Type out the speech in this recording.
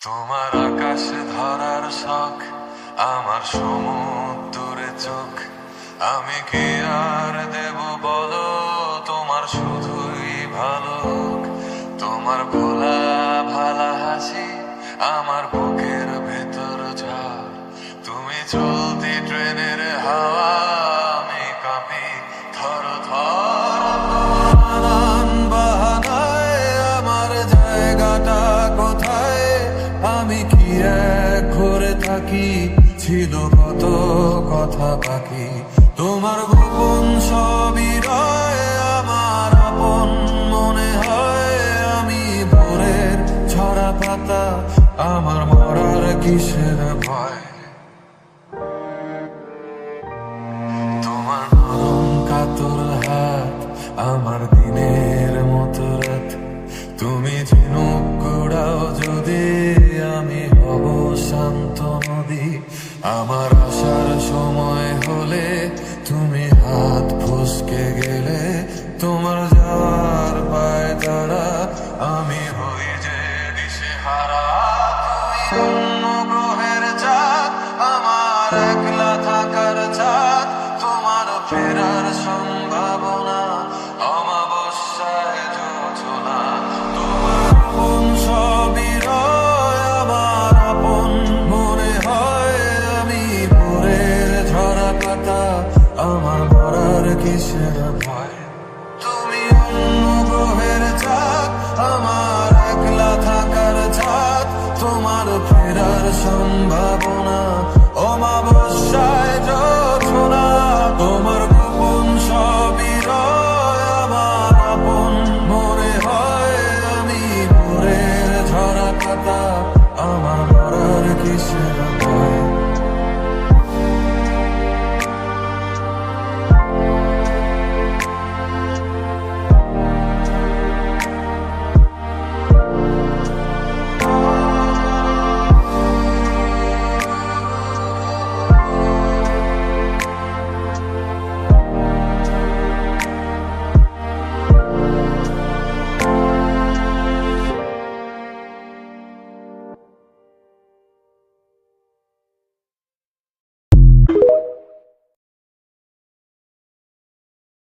তোমার আকাশে ধরার শখ, আমার সমুদ্রে চোখ। আমি কি আর দেব বলো, তোমার শুধুই ভালো হোক। তোমার ভোলা ভালা হাসি আমার বুকের ভেতর ঝড়। তুমি চলতি ট্রেনের হাওয়া, আমি কাঁপি থর থর। নানান বাহানায় আমার জায়গাটা কোথায়, আমি কি এক ঘরে থাকি, ছিল কত কথা বাকি। তোমার গোপন সবই রয় আমার আপন মনে হয়। আমি ভোরের ছড়া পাতা, আমার মরার কিসের ভয়। তোমার নরম কাতর হাত আমার দিনের মতো রাত। তুমি ঝিনুক কুড়াও যদি, আমি হব শান্ত নদী। আমার আসার সময় হলে তুমি হাত ফসকে গেলে, তোমার যাওয়ার পায় তারা আমি হই যে দিশেহারা। তুমি অন্য গ্রহের চাঁদ, আমার একলা থাকার চাঁদ। তোমার ফেরার সম্ভাবনা অমাবস্যায় যোজনা। তোমার আপন সবই রয় আমার আপন মনে হয়। আমি ভোরের ঝরা পাতা, আমার মরার কিসের ভয়। তুমি অন্য গ্রহের চাঁদ, আমার একলা থাকার চাঁদ। তোমার ফেরার সম্ভাবনা